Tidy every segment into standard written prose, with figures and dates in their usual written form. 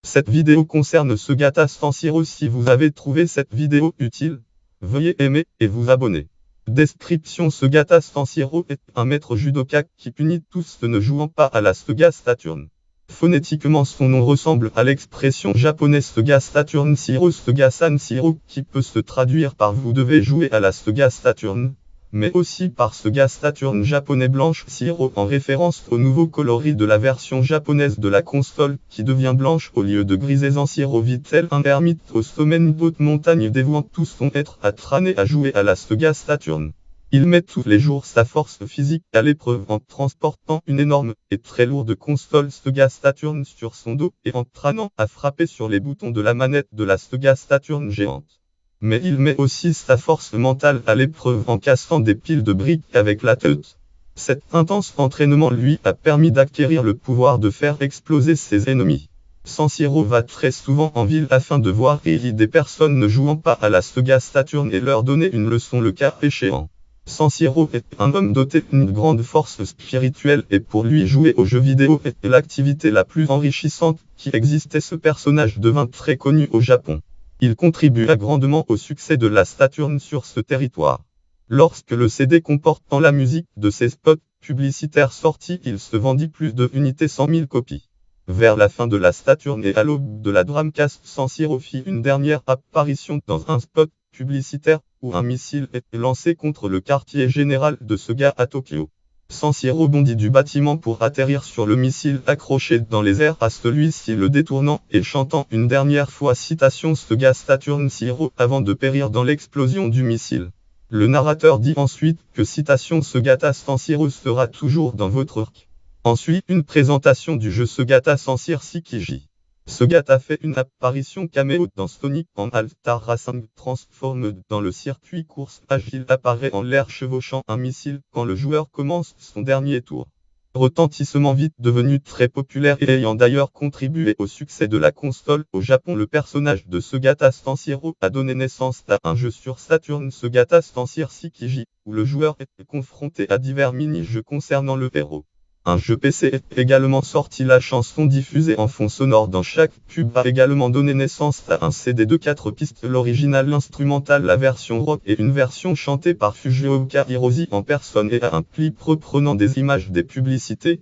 Cette vidéo concerne Segata Stanshiro. Si vous avez trouvé cette vidéo utile, veuillez aimer et vous abonner. Description: Segata Stanshiro est un maître judoka qui punit tous ceux ne jouant pas à la Sega Saturn. Phonétiquement, son nom ressemble à l'expression japonaise Sega Saturn Shiro, Sega San Shiro, qui peut se traduire par vous devez jouer à la Sega Saturn, mais aussi par Sega Saturn japonais blanche Shiro, en référence au nouveau coloris de la version japonaise de la console qui devient blanche au lieu de grisée. Shiro vit tel un ermite au sommet d'une haute montagne, dévouant tout son être à trâner à jouer à la Sega Saturn. Il met tous les jours sa force physique à l'épreuve en transportant une énorme et très lourde console Sega Saturn sur son dos et en trânant à frapper sur les boutons de la manette de la Sega Saturn géante. Mais il met aussi sa force mentale à l'épreuve en cassant des piles de briques avec la tête. Cet intense entraînement lui a permis d'acquérir le pouvoir de faire exploser ses ennemis. Stanshiro va très souvent en ville afin de voir des personnes ne jouant pas à la Sega Saturn et leur donner une leçon le cas échéant. Stanshiro est un homme doté d'une grande force spirituelle et pour lui jouer aux jeux vidéo était l'activité la plus enrichissante qui existait. Ce personnage devint très connu au Japon. Il contribua grandement au succès de la Saturn sur ce territoire. Lorsque le CD comportant la musique de ses spots publicitaires sortit, il se vendit plus de 100 000 copies. Vers la fin de la Saturn et à l'aube de la Dreamcast, Stanshiro fit une dernière apparition dans un spot publicitaire où un missile était lancé contre le quartier général de Sega à Tokyo. Stanshiro bondit du bâtiment pour atterrir sur le missile accroché dans les airs à celui-ci, le détournant et chantant une dernière fois citation Sega Saturn Shiro avant de périr dans l'explosion du missile. Le narrateur dit ensuite que citation Segata Stanshiro sera toujours dans votre arc. Ensuite, une présentation du jeu Segata Stanshiro Shikiji. Segata fait une apparition caméo dans Sonic en All-Star Racing, transforme dans le circuit course agile, apparaît en l'air chevauchant un missile quand le joueur commence son dernier tour. Retentissement vite devenu très populaire et ayant d'ailleurs contribué au succès de la console au Japon, le personnage de Segata Stanshiro a donné naissance à un jeu sur Saturn, Segata Stanshiro Shikiji, où le joueur est confronté à divers mini-jeux concernant le héros. Un jeu PC est également sorti. La chanson diffusée en fond sonore dans chaque pub a également donné naissance à un CD de 4 pistes, l'original, l'instrumental, la version rock et une version chantée par Fujioka Hiroshi en personne, et à un clip reprenant des images des publicités.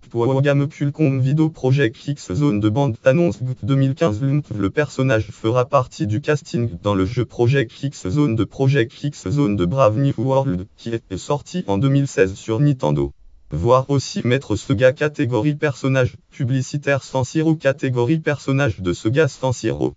Pour Gamecube Video Project X Zone de bande annonce 2015. Le personnage fera partie du casting dans le jeu Project X Zone de Brave New World qui est sorti en 2016 sur Nintendo. Voir aussi Maître Sega catégorie personnage publicitaire Stanshiro, catégorie personnage de Sega Stanshiro.